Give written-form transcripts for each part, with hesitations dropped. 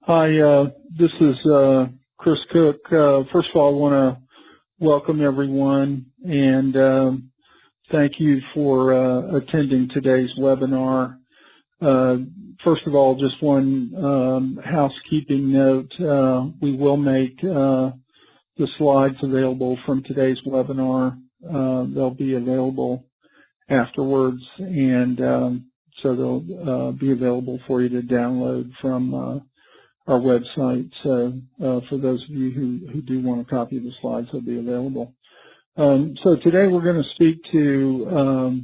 Hi, this is Chris Cook. First of all, I want to welcome everyone and thank you for attending today's webinar. First of all, just one housekeeping note. We will make the slides available from today's webinar. They'll be available afterwards, and so they'll be available for you to download from our website. So for those of you who do want a copy of the slides, they'll be available. So today we're going to speak to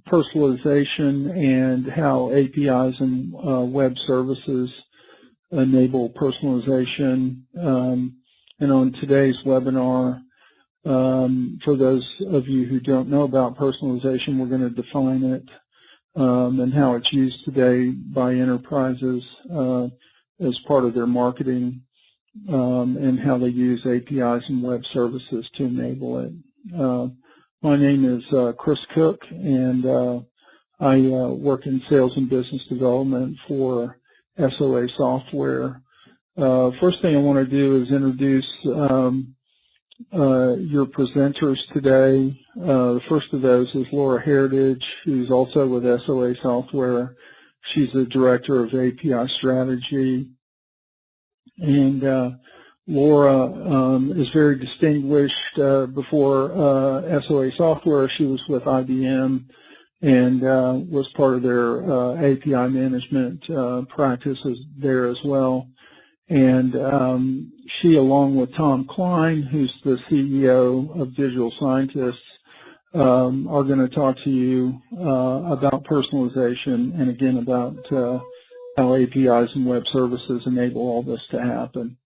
personalization and how APIs and web services enable personalization. And on today's webinar, for those of you who don't know about personalization, we're going to define it and how it's used today by enterprises as part of their marketing, and how they use APIs and web services to enable it. My name is Chris Cook, and I work in sales and business development for SOA Software. First thing I want to do is introduce your presenters today. The first of those is Laura Heritage, who's also with SOA Software. She's the Director of API Strategy. And Laura is very distinguished. Before SOA Software, she was with IBM and was part of their API management practices there as well. And she, along with Tom Klein, who's the CEO of Digital Scientists, are going to talk to you about personalization and again about how APIs and web services enable all this to happen.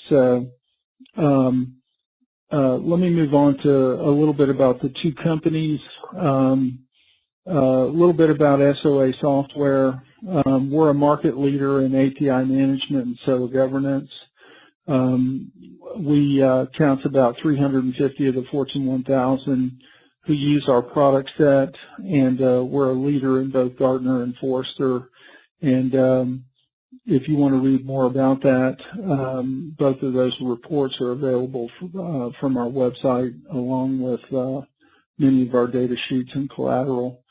So let me move on to a little bit about the two companies, a little bit about SOA Software. We're a market leader in API management and SOA governance. We count about 350 of the Fortune 1000 who use our product set, and we're a leader in both Gartner and Forrester. And if you want to read more about that, both of those reports are available from our website, along with many of our data sheets and collateral.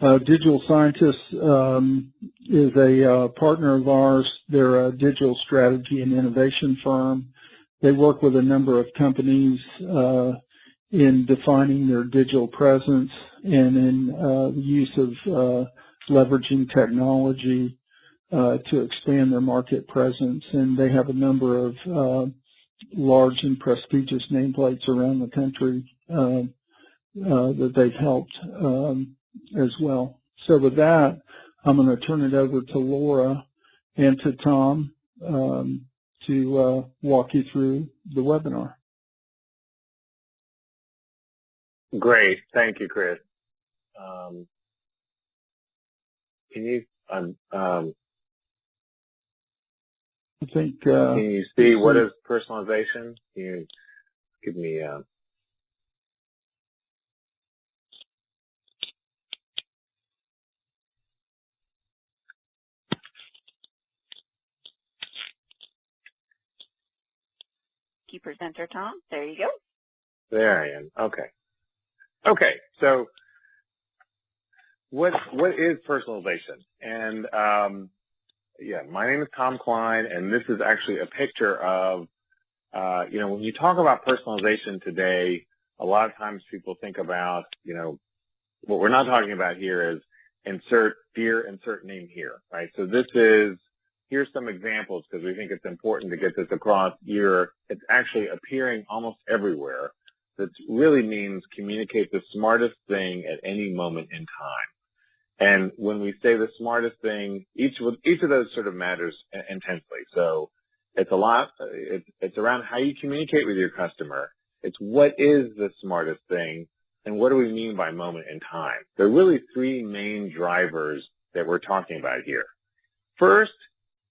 Digital Scientists is a partner of ours. They're a digital strategy and innovation firm. They work with a number of companies in defining their digital presence and in the use of leveraging technology to expand their market presence. And they have a number of large and prestigious nameplates around the country that they've helped as well. So with that, I'm going to turn it over to Laura and to Tom to walk you through the webinar. Great. Thank you, Chris. Can you I think can you see what is personalization? Can you give me Key presenter, Tom. There you go. There I am. Okay. Okay. So what is personalization? And yeah, my name is Tom Klein, and this is actually a picture of when you talk about personalization today, a lot of times people think about, what we're not talking about here is insert Deere, insert name here, right? So here's some examples because we think it's important to get this across. It's actually appearing almost everywhere. That really means communicate the smartest thing at any moment in time. And when we say the smartest thing, each of those sort of matters intensely. So it's a lot. It's around how you communicate with your customer. It's what is the smartest thing, and what do we mean by moment in time? There are really three main drivers that we're talking about here. First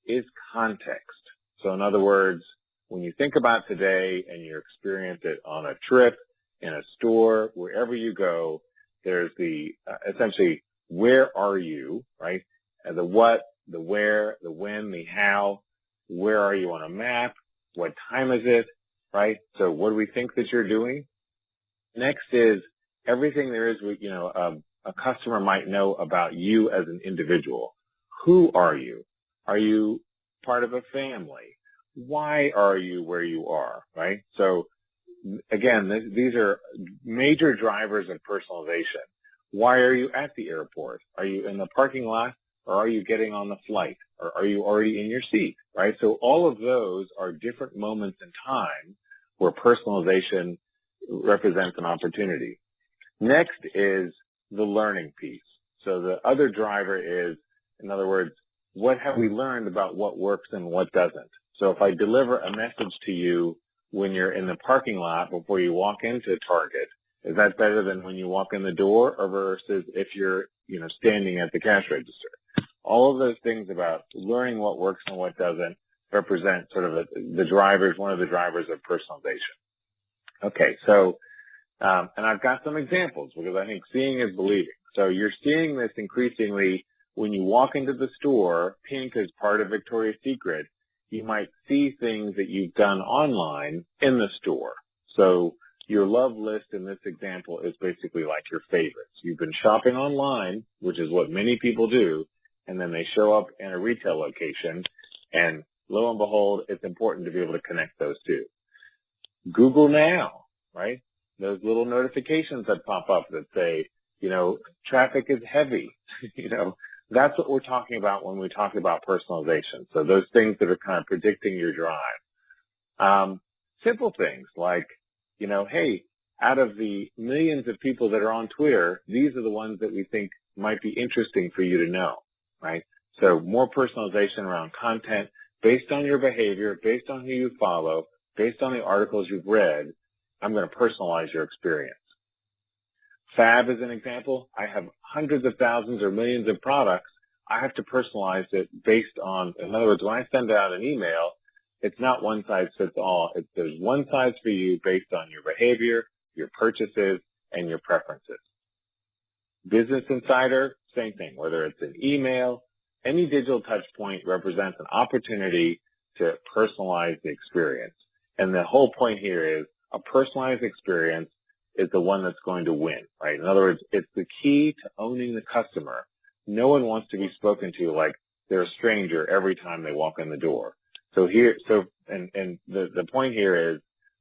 is context. So in other words, when you think about today and you experience it on a trip, in a store, wherever you go, there's the essentially, where are you, right? And the what, the where, the when, the how. Where are you on a map? What time is it, right? So what do we think that you're doing? Next is everything there is, a customer might know about you as an individual. Who are you? Are you part of a family? Why are you where you are, right? So again, these are major drivers of personalization. Why are you at the airport? Are you in the parking lot, or are you getting on the flight, or are you already in your seat, right? So all of those are different moments in time where personalization represents an opportunity. Next is the learning piece. So the other driver is, in other words, what have we learned about what works and what doesn't? So if I deliver a message to you when you're in the parking lot before you walk into Target, is that better than when you walk in the door, or versus if you're, standing at the cash register? All of those things about learning what works and what doesn't represent sort of one of the drivers of personalization. Okay, so, and I've got some examples because I think seeing is believing. So you're seeing this increasingly when you walk into the store. Pink is part of Victoria's Secret. You might see things that you've done online in the store. So your love list in this example is basically like your favorites. You've been shopping online, which is what many people do, and then they show up in a retail location, and lo and behold, it's important to be able to connect those two. Google Now, right? Those little notifications that pop up that say, traffic is heavy. That's what we're talking about when we talk about personalization. So those things that are kind of predicting your drive. Simple things like, hey, out of the millions of people that are on Twitter, these are the ones that we think might be interesting for you to know, right? So more personalization around content based on your behavior, based on who you follow, based on the articles you've read. I'm going to personalize your experience. Fab is an example. I have hundreds of thousands or millions of products. I have to personalize it based on, in other words, when I send out an email, it's not one size fits all. There's one size for you based on your behavior, your purchases, and your preferences. Business Insider, same thing. Whether it's an email, any digital touch point represents an opportunity to personalize the experience. And the whole point here is a personalized experience is the one that's going to win, right? In other words, it's the key to owning the customer. No one wants to be spoken to like they're a stranger every time they walk in the door. So the point here is,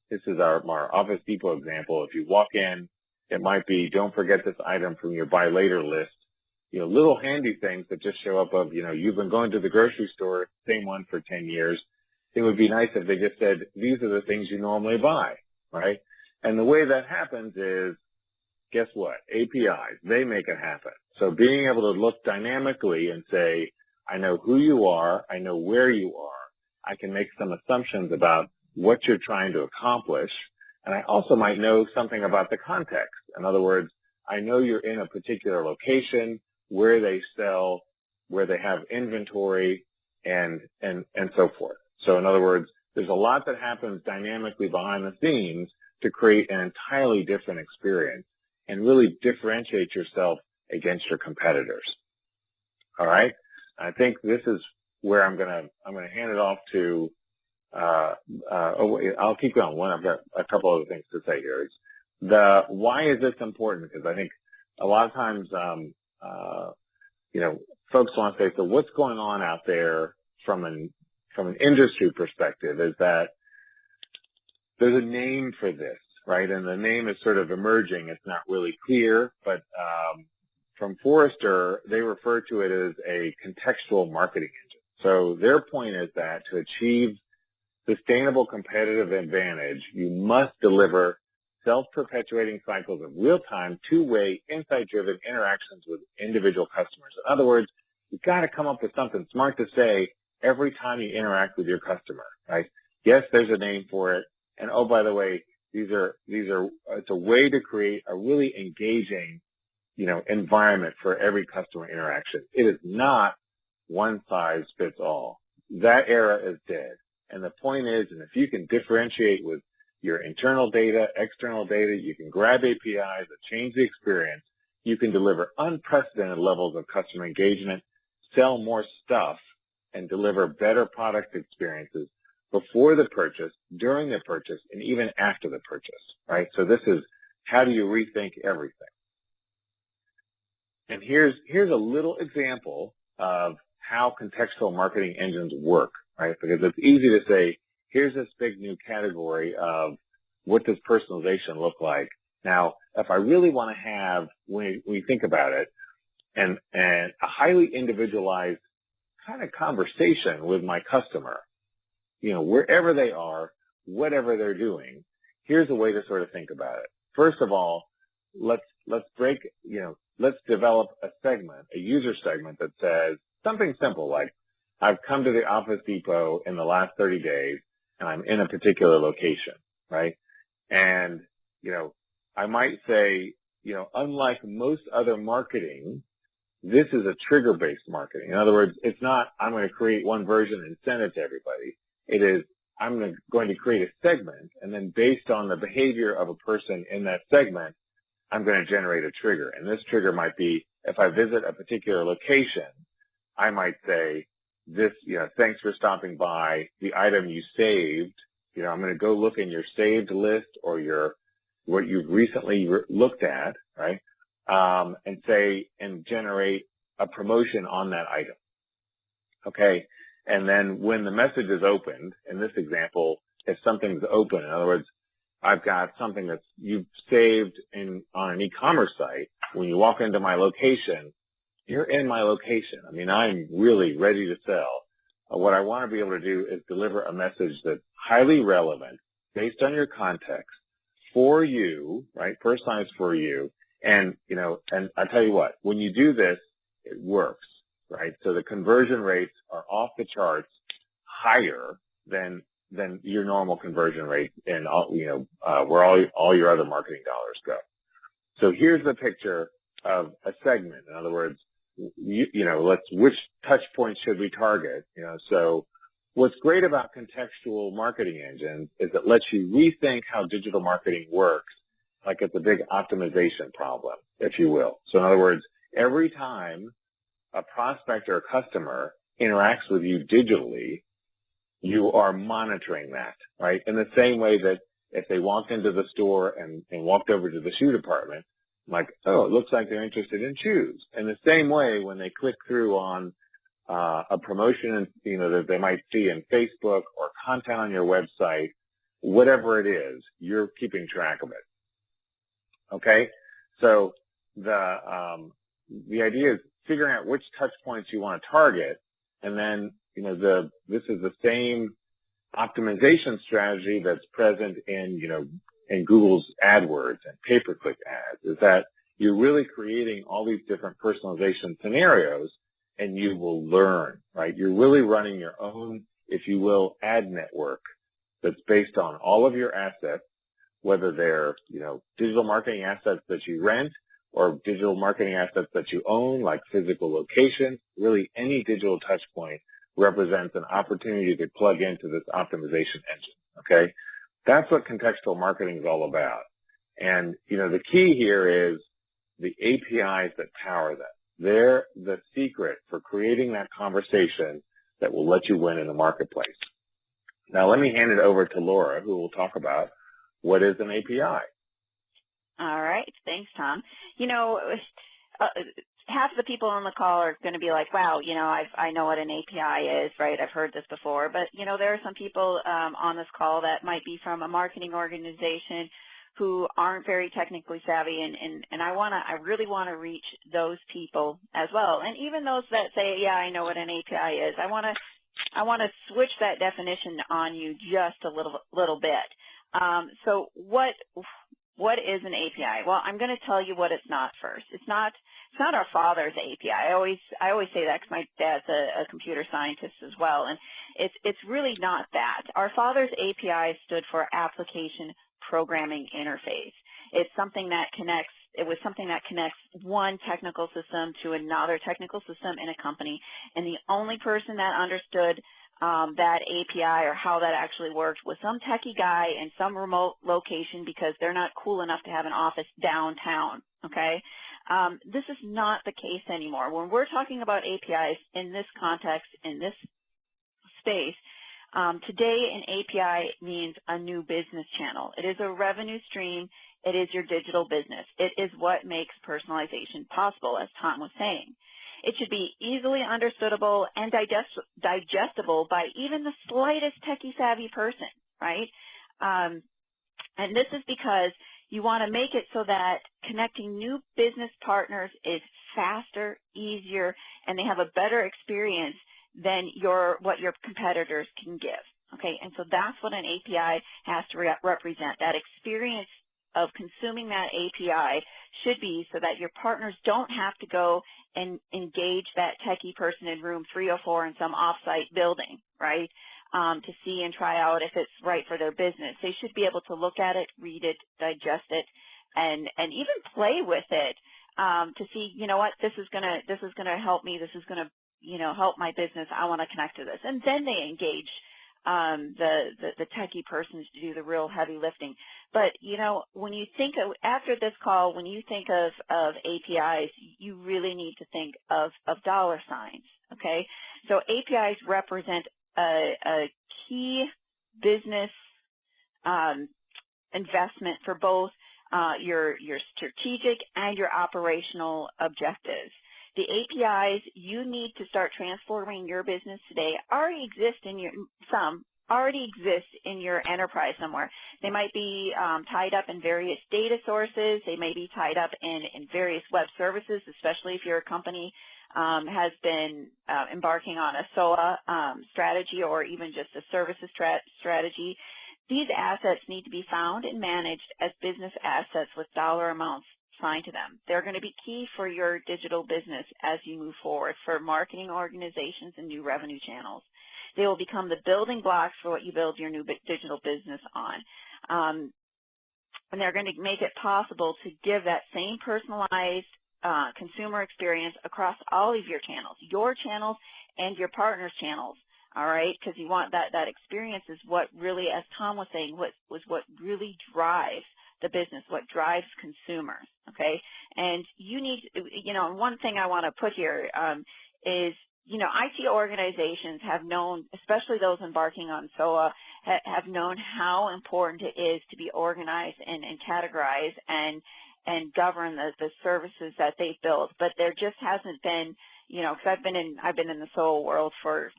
this is our Office Depot example. If you walk in, it might be, don't forget this item from your buy later list. Little handy things that just show up of, you've been going to the grocery store, same one for 10 years. It would be nice if they just said, these are the things you normally buy, right? And the way that happens is, guess what? APIs, they make it happen. So being able to look dynamically and say, I know who you are, I know where you are, I can make some assumptions about what you're trying to accomplish, and I also might know something about the context. In other words, I know you're in a particular location, where they sell, where they have inventory, and so forth. So in other words, there's a lot that happens dynamically behind the scenes to create an entirely different experience and really differentiate yourself against your competitors. All right? I think this is where I'm gonna hand it off to. I'll keep going. I've got a couple other things to say here. Why is this important? Because I think a lot of times, folks want to say, so what's going on out there from an industry perspective is that there's a name for this, right? And the name is sort of emerging. It's not really clear, but from Forrester, they refer to it as a contextual marketing engine. So their point is that to achieve sustainable competitive advantage, you must deliver self-perpetuating cycles of real-time, two-way, insight-driven interactions with individual customers. In other words, you've got to come up with something smart to say every time you interact with your customer, right? Yes, there's a name for it. And oh, by the way, it's a way to create a really engaging, environment for every customer interaction. It is not one size fits all. That era is dead. And the point is, and if you can differentiate with your internal data, external data, you can grab APIs that change the experience, you can deliver unprecedented levels of customer engagement, sell more stuff, and deliver better product experiences before the purchase, during the purchase, and even after the purchase, right? So this is how do you rethink everything? And here's a little example of how contextual marketing engines work, right? Because it's easy to say, here's this big new category of what does personalization look like. Now, if I really want to have, when we think about it, and a highly individualized kind of conversation with my customer, you know, wherever they are, whatever they're doing, here's a way to sort of think about it. First of all, let's develop a segment, a user segment that says something simple like, I've come to the Office Depot in the last 30 days and I'm in a particular location, right? And, you know, I might say, you know, unlike most other marketing, this is a trigger-based marketing. In other words, it's not, I'm going to create one version and send it to everybody. It is, I'm going to create a segment, and then based on the behavior of a person in that segment, I'm going to generate a trigger. And this trigger might be, if I visit a particular location, I might say, this, you know, thanks for stopping by. The item you saved, you know, I'm going to go look in your saved list or what you've recently looked at, right? And say, and generate a promotion on that item. Okay. And then when the message is opened, in this example, if something's open, in other words, I've got something that you've saved on an e-commerce site. When you walk into my location, you're in my location. I mean, I'm really ready to sell. What I want to be able to do is deliver a message that's highly relevant, based on your context, for you, right? Personalized for you. And, you know, and I tell you what, when you do this, it works, right? So the conversion rates are off the charts, higher than your normal conversion rate and all, you know, where all your other marketing dollars go. So here's the picture of a segment. In other words, you know, which touch points should we target? You know, so what's great about contextual marketing engines is it lets you rethink how digital marketing works, like it's a big optimization problem, if you will. So in other words, every time a prospect or a customer interacts with you digitally, you are monitoring that, right? In the same way that if they walked into the store and walked over to the shoe department, like, oh, it looks like they're interested in shoes. In the same way, when they click through on a promotion, you know, that they might see in Facebook or content on your website, whatever it is, you're keeping track of it. Okay, so the idea is figuring out which touch points you want to target, and then, you know, this is the same optimization strategy that's present in, you know, in Google's AdWords and pay-per-click ads, is that you're really creating all these different personalization scenarios, and you will learn, right? You're really running your own, if you will, ad network that's based on all of your assets, whether they're, you know, digital marketing assets that you rent or digital marketing assets that you own, like physical locations. Really, any digital touch point represents an opportunity to plug into this optimization engine, okay? That's what contextual marketing is all about. And, you know, the key here is the APIs that power them. They're the secret for creating that conversation that will let you win in the marketplace. Now, let me hand it over to Laura, who will talk about what is an API. All right. Thanks, Tom. You know, half the people on the call are going to be like, wow, you know, I know what an API is, right? I've heard this before. But, you know, there are some people on this call that might be from a marketing organization who aren't very technically savvy, and I really want to reach those people as well. And even those that say, yeah, I know what an API is, I want to switch that definition on you just a little bit. So what is an API? Well, I'm going to tell you what it's not first. It's not our father's API. I always say that because my dad's a computer scientist as well, and it's really not that. Our father's API stood for Application Programming Interface. It was something that connects one technical system to another technical system in a company, and the only person that understood that API or how that actually worked was some techie guy in some remote location because they're not cool enough to have an office downtown, okay? This is not the case anymore. When we're talking about APIs in this context, in this space. Today, an API means a new business channel. It is a revenue stream. It is your digital business. It is what makes personalization possible, as Tom was saying. It should be easily understandable and digestible by even the slightest techie-savvy person, right? And this is because you want to make it so that connecting new business partners is faster, easier, and they have a better experience than what your competitors can give. Okay, and so that's what an API has to represent. That experience of consuming that API should be so that your partners don't have to go and engage that techie person in room 304 in some offsite building, right, to see and try out if it's right for their business. They should be able to look at it, read it, digest it, and even play with it to see, you know what, this is gonna help me. This is gonna, you know, help my business. I want to connect to this, and then they engage the techie persons to do the real heavy lifting. But, you know, when you think of, after this call, when you think of APIs, you really need to think of dollar signs, okay? So APIs represent a key business investment for both your strategic and your operational objectives. The APIs you need to start transforming your business today already exist in your enterprise somewhere. They might be tied up in various data sources. They may be tied up in various web services, especially if your company has been embarking on a SOA strategy or even just a services strategy. These assets need to be found and managed as business assets with dollar amounts assigned to them. They're going to be key for your digital business as you move forward for marketing organizations and new revenue channels. They will become the building blocks for what you build your new digital business on. And they're going to make it possible to give that same personalized consumer experience across all of your channels and your partners' channels. All right, because you want that experience is what really, as Tom was saying, was what really drives the business, what drives consumers, okay? And you need, you know, one thing I want to put here is, you know, IT organizations have known, especially those embarking on SOA, have known how important it is to be organized and categorize and govern the services that they've built. But there just hasn't been, you know, because I've been in the SOA world for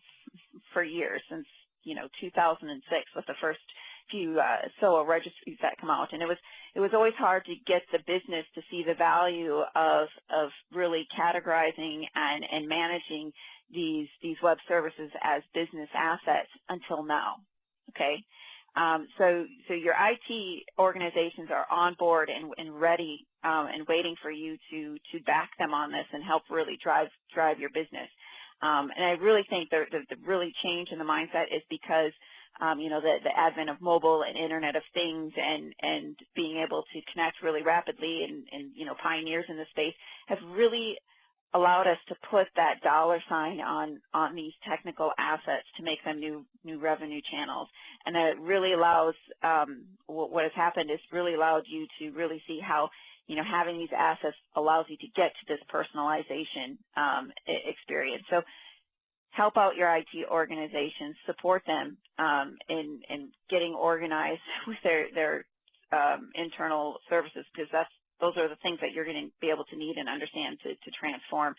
years, since, you know, 2006 with the first few SOA registries that come out, and it was always hard to get the business to see the value of really categorizing and managing these web services as business assets until now. Okay, so your IT organizations are on board and ready and waiting for you to back them on this and help really drive your business. And I really think the really change in the mindset is because, you know, the advent of mobile and Internet of Things and being able to connect really rapidly and you know, pioneers in the space have really allowed us to put that dollar sign on these technical assets to make them new revenue channels. And it really allows, what has happened is really allowed you to really see how, you know, having these assets allows you to get to this personalization experience. So help out your IT organizations, support them in getting organized with their internal services, because those are the things that you're going to be able to need and understand to transform.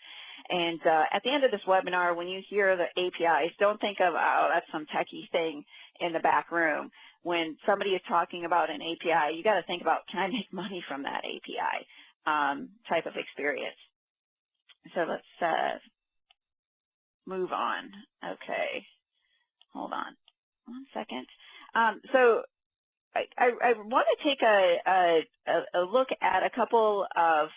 And at the end of this webinar, when you hear the APIs, don't think of, oh, that's some techie thing in the back room. When somebody is talking about an API, you got to think about, can I make money from that API type of experience? So let's move on. Okay, hold on one second. So I want to take a look at a couple of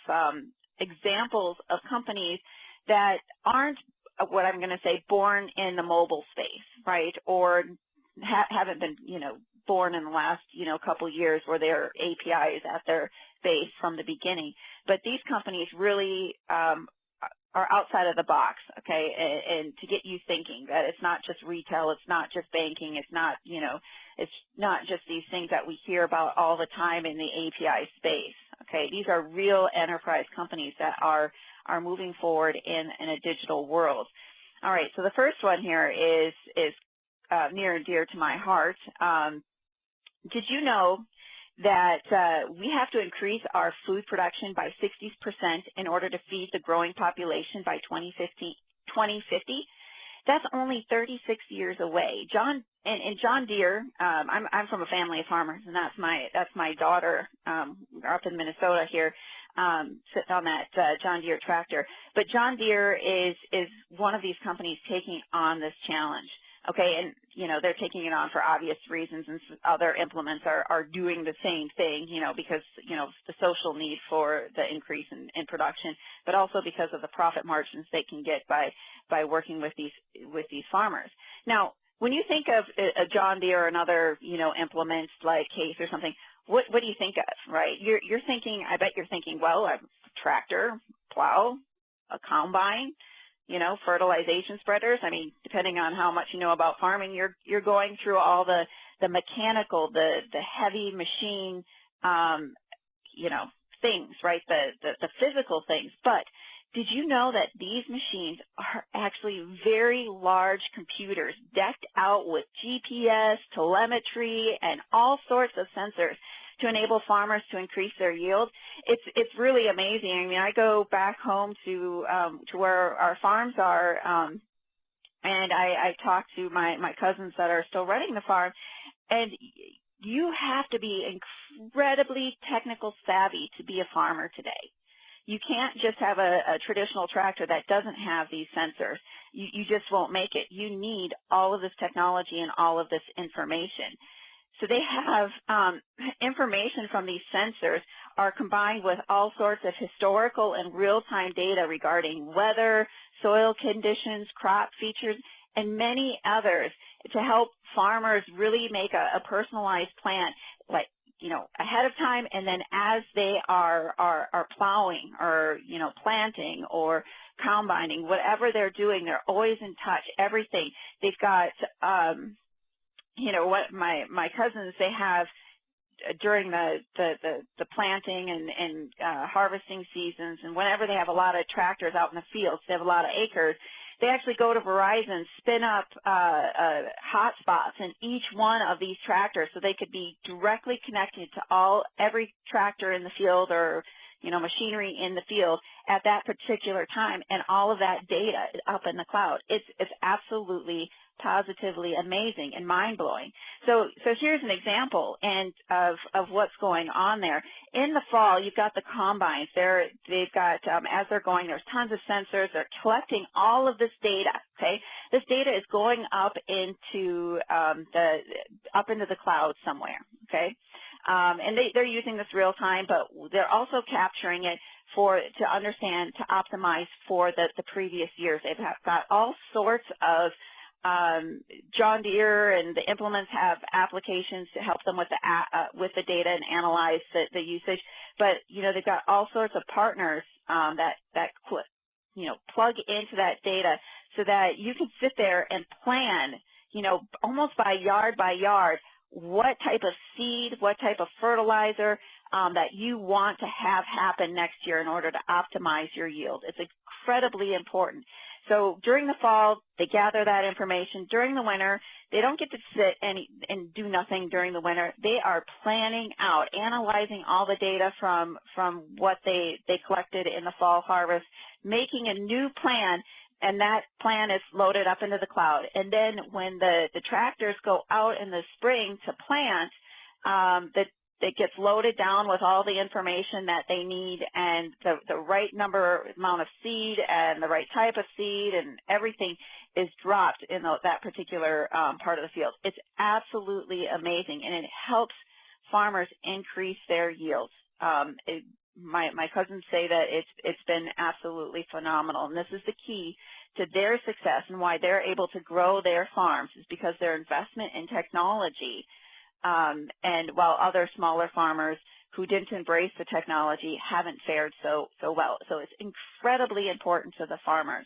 examples of companies that aren't, what I'm going to say, born in the mobile space, right? Or haven't been, you know, born in the last, you know, couple years where their API is at their base from the beginning. But these companies really are outside of the box, okay, and to get you thinking that it's not just retail, it's not just banking, it's not, you know, it's not just these things that we hear about all the time in the API space, okay. These are real enterprise companies that are moving forward in a digital world. All right, so the first one here is near and dear to my heart. Did you know that we have to increase our food production by 60% in order to feed the growing population by 2050? That's only 36 years away. John Deere, I'm from a family of farmers, and that's my daughter. We're up in Minnesota here, sitting on that John Deere tractor. But John Deere is one of these companies taking on this challenge. Okay, and they're taking it on for obvious reasons, and other implements are doing the same thing, because the social need for the increase in production, but also because of the profit margins they can get by working with these farmers. Now, when you think of a John Deere or another implements like Case or something, what do you think of, right? You're thinking, I bet you're thinking, well, a tractor, plow, a combine, fertilization spreaders. I mean, depending on how much you know about farming, you're going through all the mechanical, the heavy machine, things, right? The physical things. But did you know that these machines are actually very large computers decked out with GPS, telemetry, and all sorts of sensors to enable farmers to increase their yield? It's really amazing. I mean, I go back home to where our farms are, and I talk to my cousins that are still running the farm, and you have to be incredibly technical savvy to be a farmer today. You can't just have a traditional tractor that doesn't have these sensors. You just won't make it. You need all of this technology and all of this information. So they have information from these sensors are combined with all sorts of historical and real-time data regarding weather, soil conditions, crop features, and many others to help farmers really make a personalized plan, like ahead of time, and then as they are plowing or planting or combining, whatever they're doing, they're always in touch. Everything they've got. What my cousins, they have during the planting and harvesting seasons, and whenever they have a lot of tractors out in the fields, they have a lot of acres, they actually go to Verizon, spin up hotspots in each one of these tractors so they could be directly connected to every tractor in the field or machinery in the field at that particular time, and all of that data is up in the cloud. It's absolutely positively amazing and mind-blowing. So here's an example of what's going on there. In the fall, you've got the combines. They've got, as they're going, there's tons of sensors. They're collecting all of this data, okay? This data is going up into the cloud somewhere, okay? And they're using this real time, but they're also capturing it to understand, to optimize for the previous years. They've got all sorts of John Deere and the implements have applications to help them with the data and analyze the usage. But they've got all sorts of partners that plug into that data so that you can sit there and plan, almost by yard, what type of seed, what type of fertilizer that you want to have happen next year in order to optimize your yield. It's incredibly important. So during the fall, they gather that information. During the winter, they don't get to sit and do nothing during the winter. They are planning out, analyzing all the data from what they collected in the fall harvest, making a new plan, and that plan is loaded up into the cloud. And then when the tractors go out in the spring to plant, it gets loaded down with all the information that they need and the right amount of seed and the right type of seed, and everything is dropped in that particular part of the field. It's absolutely amazing, and it helps farmers increase their yields. My cousins say that it's been absolutely phenomenal, and this is the key to their success and why they're able to grow their farms, is because their investment in technology. And while other smaller farmers who didn't embrace the technology haven't fared so well. So it's incredibly important to the farmers.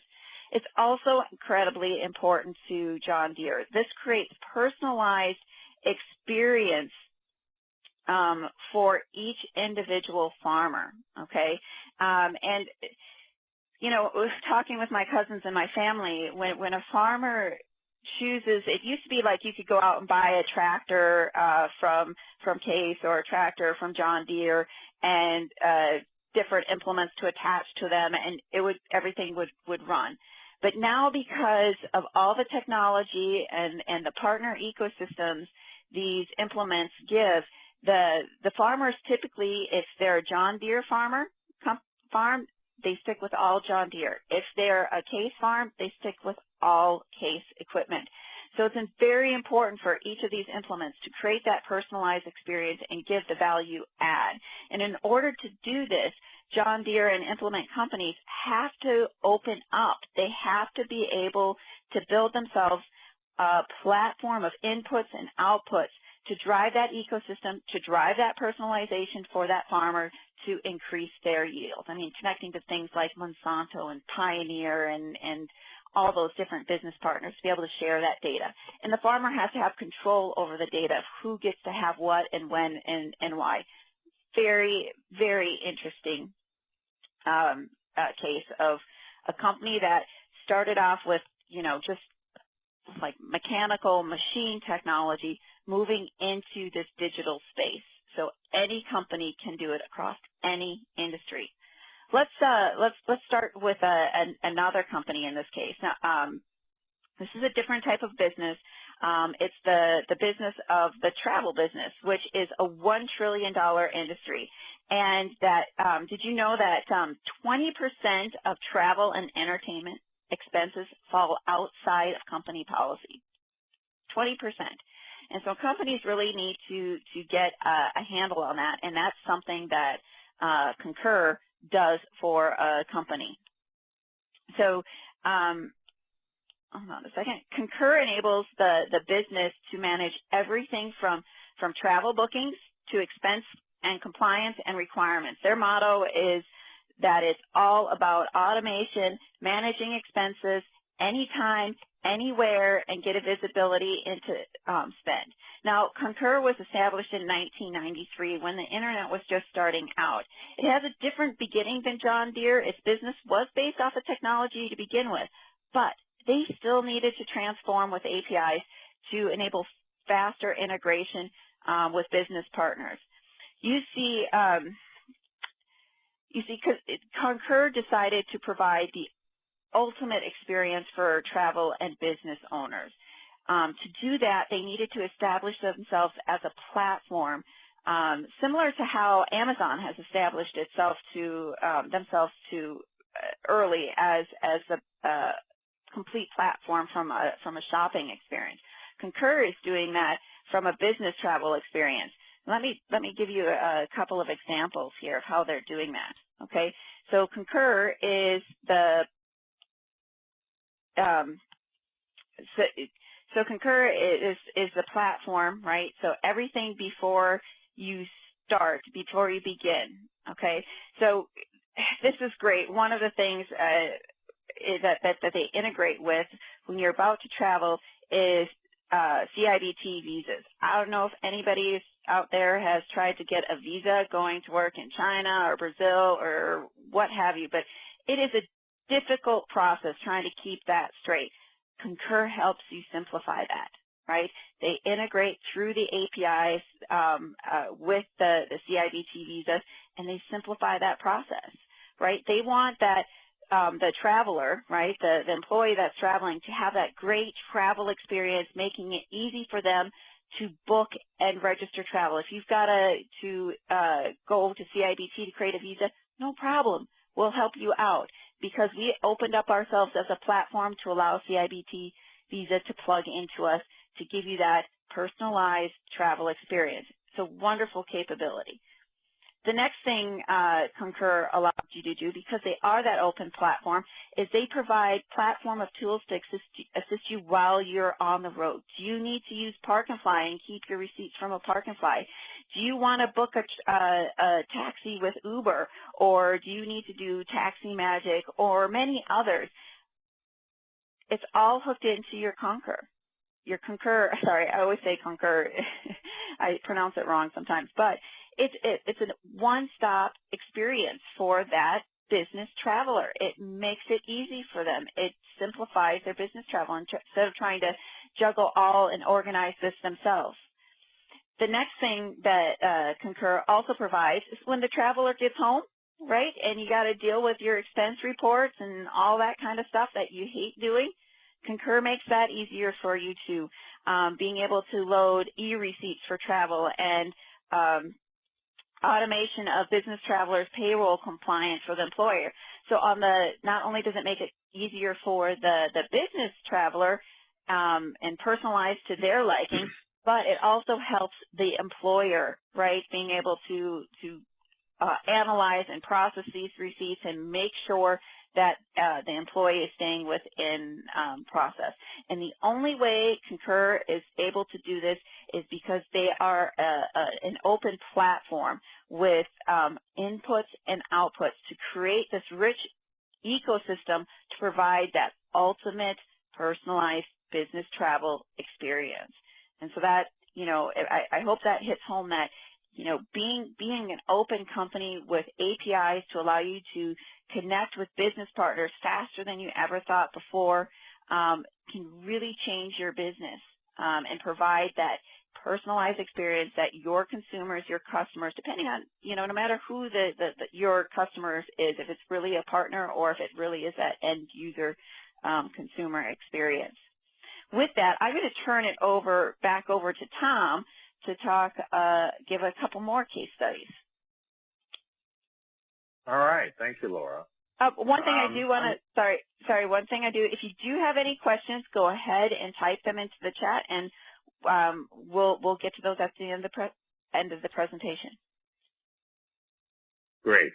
It's also incredibly important to John Deere. This creates personalized experience for each individual farmer, okay? And, talking with my cousins and my family, when a farmer chooses, it used to be like you could go out and buy a tractor from Case or a tractor from John Deere and different implements to attach to them, and everything would run. But now, because of all the technology and the partner ecosystems these implements give, the farmers typically, if they're a John Deere farm, they stick with all John Deere. If they're a Case farm, they stick with all Case equipment. So it's very important for each of these implements to create that personalized experience and give the value add. And in order to do this, John Deere and implement companies have to open up. They have to be able to build themselves a platform of inputs and outputs to drive that ecosystem, to drive that personalization for that farmer to increase their yield. I mean, connecting to things like Monsanto and Pioneer and all those different business partners to be able to share that data. And the farmer has to have control over the data of who gets to have what and when and why. Very, very interesting case of a company that started off with, just like mechanical machine technology moving into this digital space. So any company can do it across any industry. Let's start with another company in this case. Now, this is a different type of business. It's the business of the travel business, which is a $1 trillion industry. And that did you know that 20% of travel and entertainment expenses fall outside of company policy? 20%. And so companies really need to get a handle on that, and that's something that Concur does for a company. So hold on a second. Concur enables the business to manage everything from travel bookings to expense and compliance and requirements. Their motto is that it's all about automation, managing expenses, anytime, anywhere, and get a visibility into spend. Now, Concur was established in 1993 when the internet was just starting out. It has a different beginning than John Deere. Its business was based off of technology to begin with, but they still needed to transform with APIs to enable faster integration with business partners. You see, Concur decided to provide the ultimate experience for travel and business owners. To do that, they needed to establish themselves as a platform, similar to how Amazon has established itself to themselves to early as a complete platform from a shopping experience. Concur is doing that from a business travel experience. Let me give you a couple of examples here of how they're doing that. Okay, so Concur is the so Concur is the platform, right? So everything before you start, before you begin. Okay, so this is great. One of the things that they integrate with when you're about to travel is CIBC visas. I don't know if anybody out there has tried to get a visa going to work in China or Brazil or what have you, but it is a difficult process trying to keep that straight. Concur helps you simplify that, right? They integrate through the APIs with the CIBC visa, and they simplify that process, right? They want that the traveler, right, the employee that's traveling, to have that great travel experience, making it easy for them to book and register travel. If you've got to go to CIBC to create a visa, no problem. We'll help you out because we opened up ourselves as a platform to allow CIBC visa to plug into us to give you that personalized travel experience. It's a wonderful capability. The next thing Concur allows you to do, because they are that open platform, is they provide platform of tools to assist you while you're on the road. Do you need to use Park and Fly and keep your receipts from a Park and Fly? Do you want to book a taxi with Uber, or do you need to do Taxi Magic, or many others? It's all hooked into your Concur. Your Concur, sorry, I always say Concur. I pronounce it wrong sometimes, but it's a one-stop experience for that business traveler. It makes it easy for them. It simplifies their business travel. Instead of trying to juggle all and organize this themselves. The next thing that Concur also provides is when the traveler gets home, right, and you got to deal with your expense reports and all that kind of stuff that you hate doing. Concur makes that easier for you too, being able to load e-receipts for travel and automation of business travelers' payroll compliance for the employer. So on the, not only does it make it easier for the business traveler and personalized to their liking, but it also helps the employer, right, being able to analyze and process these receipts and make sure that the employee is staying within process. And the only way Concur is able to do this is because they are an open platform with inputs and outputs to create this rich ecosystem to provide that ultimate personalized business travel experience. And so that, you know, I hope that hits home that, you know, being an open company with APIs to allow you to connect with business partners faster than you ever thought before can really change your business and provide that personalized experience that your consumers, your customers, depending on, you know, no matter who your customers is, if it's really a partner or if it really is that end user consumer experience. With that, I'm going to turn it back over to Tom to talk, give a couple more case studies. All right. Thank you, Laura. One thing I do want to, sorry, one thing I do, if you do have any questions, go ahead and type them into the chat, and we'll get to those at the end of the presentation. Great.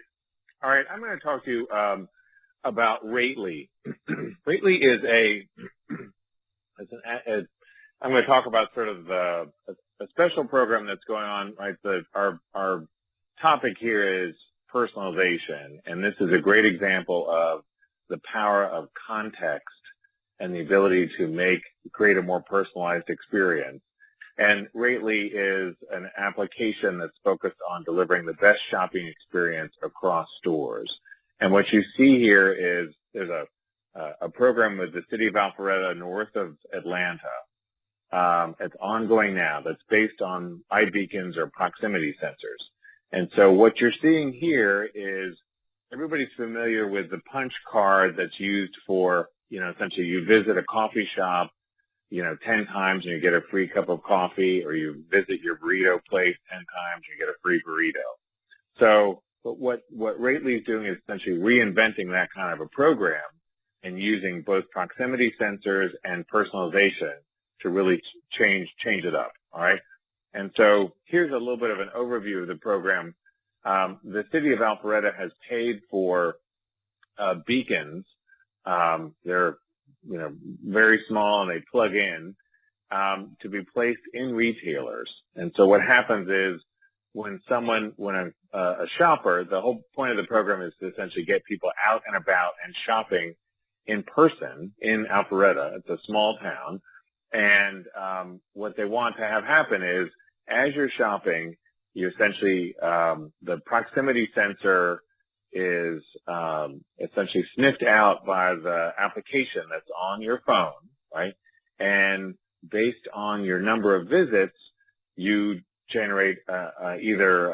All right. I'm going to talk to you about Rately. Rately is I'm going to talk about sort of a special program that's going on, right? Our topic here is personalization, and this is a great example of the power of context and the ability to create a more personalized experience. And Rately is an application that's focused on delivering the best shopping experience across stores. And what you see here is there's a program with the city of Alpharetta north of Atlanta. It's ongoing now, that's based on iBeacons or proximity sensors. And so what you're seeing here is everybody's familiar with the punch card that's used for, you know, essentially you visit a coffee shop, you know, 10 times and you get a free cup of coffee, or you visit your burrito place 10 times and you get a free burrito. So but what Rately is doing is essentially reinventing that kind of a program and using both proximity sensors and personalization to really change it up, all right? And so here's a little bit of an overview of the program. The city of Alpharetta has paid for beacons. They're, you know, very small and they plug in to be placed in retailers. And so what happens is when a shopper, the whole point of the program is to essentially get people out and about and shopping in person in Alpharetta. It's a small town. And what they want to have happen is, as you're shopping, you essentially, the proximity sensor is essentially sniffed out by the application that's on your phone, right? And based on your number of visits, you generate either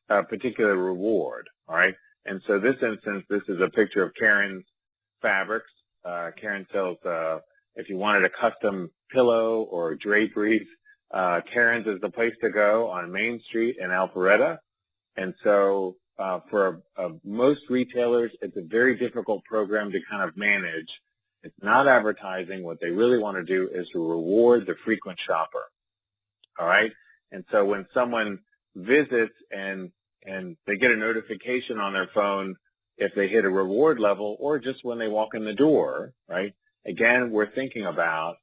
a particular reward, all right? And so this instance, this is a picture of Karen's fabrics. Karen sells, if you wanted a custom pillow or draperies, Karen's is the place to go on Main Street in Alpharetta. And so for most retailers, it's a very difficult program to kind of manage. It's not advertising. What they really want to do is to reward the frequent shopper, all right? And so when someone visits and they get a notification on their phone if they hit a reward level, or just when they walk in the door, right? Again, we're thinking about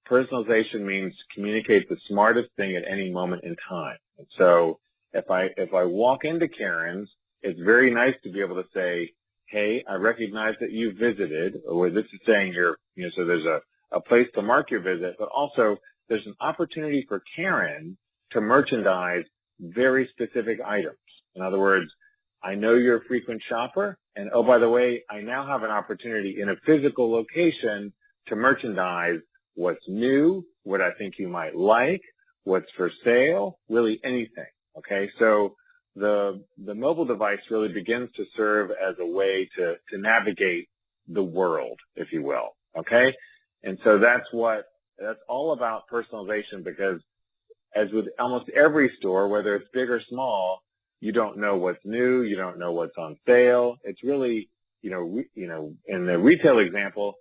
personalization means communicate the smartest thing at any moment in time. And so if I walk into Karen's, it's very nice to be able to say, hey, I recognize that you visited, or this is saying so there's a place to mark your visit, but also there's an opportunity for Karen to merchandise very specific items. In other words, I know you're a frequent shopper, and oh, by the way, I now have an opportunity in a physical location to merchandise what's new, what I think you might like, what's for sale, really anything. Okay, so the mobile device really begins to serve as a way to navigate the world, if you will. Okay, and so that's all about personalization, because as with almost every store, whether it's big or small, you don't know what's new, you don't know what's on sale. It's really, in the retail example,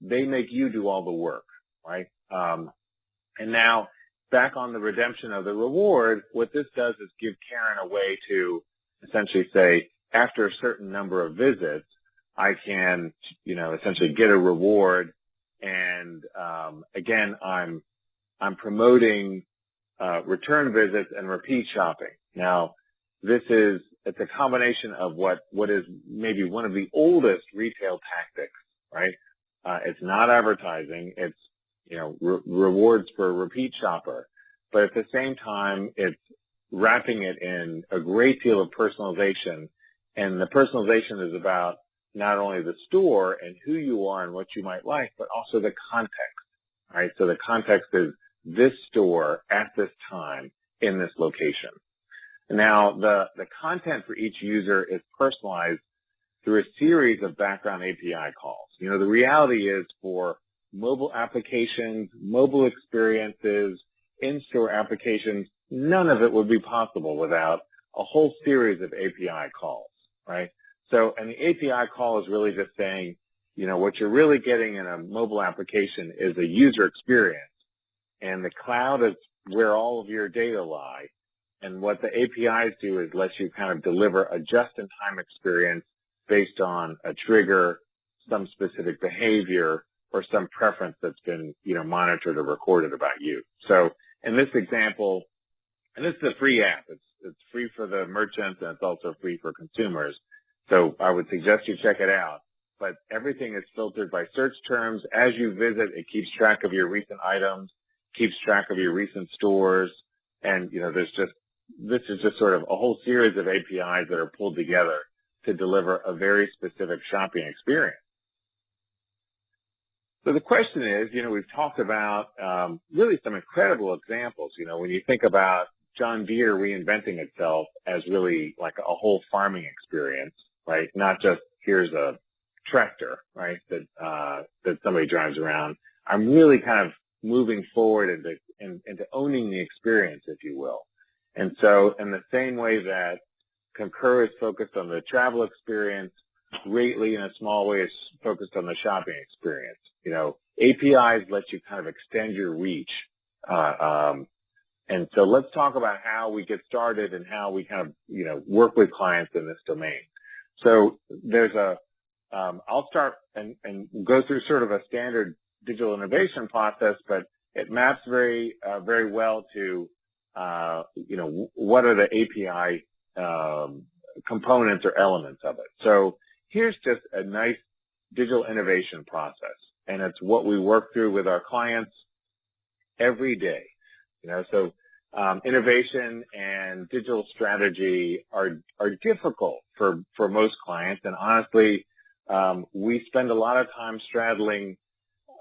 they make you do all the work, right? And now, back on the redemption of the reward, what this does is give Karen a way to essentially say, after a certain number of visits, I can, essentially get a reward. And again, I'm promoting return visits and repeat shopping. Now, it's a combination of what is maybe one of the oldest retail tactics, right? It's not advertising. It's, rewards for a repeat shopper. But at the same time, it's wrapping it in a great deal of personalization. And the personalization is about not only the store and who you are and what you might like, but also the context, right? So the context is this store at this time in this location. Now, the content for each user is personalized through a series of background API calls. The reality is, for mobile applications, mobile experiences, in-store applications, none of it would be possible without a whole series of API calls, right? So, and the API call is really just saying, what you're really getting in a mobile application is a user experience, and the cloud is where all of your data lie. And what the APIs do is let you kind of deliver a just-in-time experience based on a trigger, some specific behavior, or some preference that's been, monitored or recorded about you. So in this example, and this is a free app. It's free for the merchants, and it's also free for consumers. So I would suggest you check it out. But everything is filtered by search terms. As you visit, it keeps track of your recent items, keeps track of your recent stores, and this is just sort of a whole series of APIs that are pulled together to deliver a very specific shopping experience. So the question is, we've talked about really some incredible examples. When you think about John Deere reinventing itself as really like a whole farming experience, right? Not just here's a tractor, right, that somebody drives around. I'm really kind of moving forward into owning the experience, if you will. And so in the same way that Concur is focused on the travel experience, Greatly, in a small way, is focused on the shopping experience. APIs let you kind of extend your reach. And so let's talk about how we get started and how we kind of, work with clients in this domain. So there's I'll start and go through sort of a standard digital innovation process, but it maps very well to, what are the API components or elements of it. So here's just a nice digital innovation process, and it's what we work through with our clients every day. So innovation and digital strategy are difficult for most clients, and honestly, we spend a lot of time straddling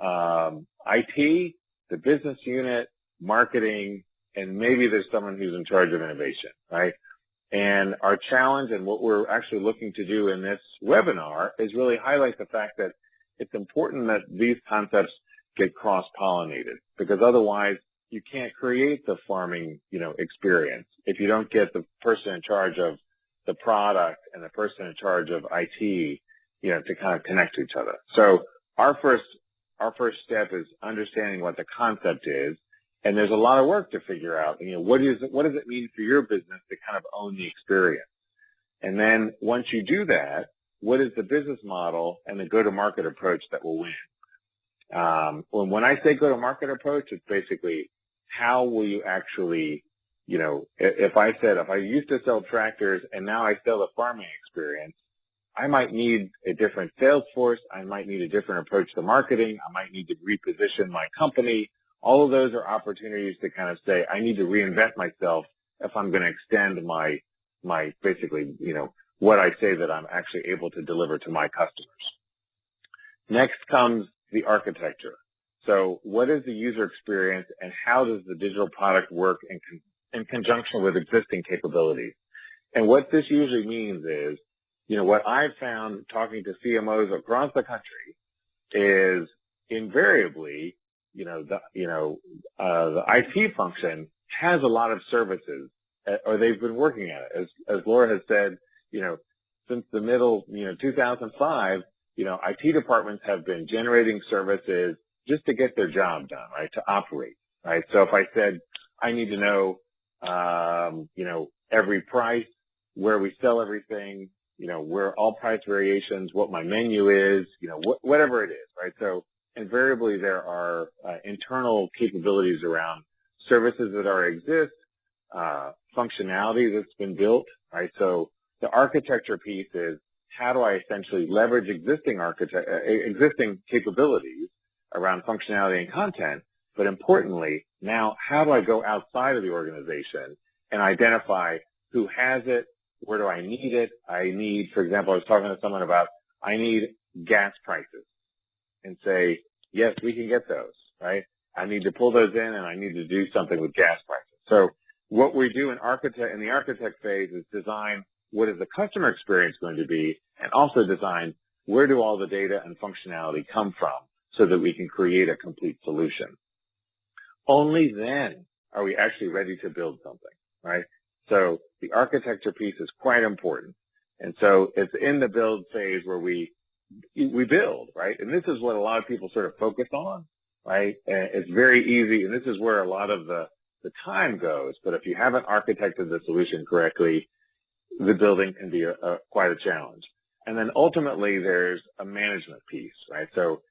IT, the business unit, marketing, and maybe there's someone who's in charge of innovation, right? And our challenge, and what we're actually looking to do in this webinar, is really highlight the fact that it's important that these concepts get cross-pollinated, because otherwise you can't create the farming, experience if you don't get the person in charge of the product and the person in charge of IT, to kind of connect to each other. So our first step is understanding what the concept is. And there's a lot of work to figure out. What does it mean for your business to kind of own the experience? And then once you do that, what is the business model and the go-to-market approach that will win? When I say go-to-market approach, it's basically how will you actually, if I used to sell tractors and now I sell the farming experience, I might need a different sales force. I might need a different approach to marketing. I might need to reposition my company. All of those are opportunities to kind of say, I need to reinvent myself if I'm going to extend my basically, what I say that I'm actually able to deliver to my customers. Next comes the architecture. So what is the user experience, and how does the digital product work in conjunction with existing capabilities? And what this usually means is, what I've found talking to CMOs across the country is invariably, the IT function has a lot of services, or they've been working at it. As Laura has said, since the middle, 2005, IT departments have been generating services just to get their job done, right, to operate, right? So if I said, I need to know, every price, where we sell everything, where all price variations, what my menu is, whatever it is, right? So invariably there are internal capabilities around services that already exist, functionality that's been built, right? So the architecture piece is, how do I essentially leverage existing capabilities around functionality and content, but importantly, now how do I go outside of the organization and identify who has it, where do I need it? I need, for example, I was talking to someone about, I need gas prices, and say, yes, we can get those, right? I need to pull those in, and I need to do something with gas prices. So what we do in the architect phase is design what is the customer experience going to be, and also design where do all the data and functionality come from so that we can create a complete solution. Only then are we actually ready to build something, right? So the architecture piece is quite important. And so it's in the build phase where we build, right? And this is what a lot of people sort of focus on, right? And it's very easy, and this is where a lot of the time goes. But if you haven't architected the solution correctly, the building can be quite a challenge. And then ultimately there's a management piece, right? So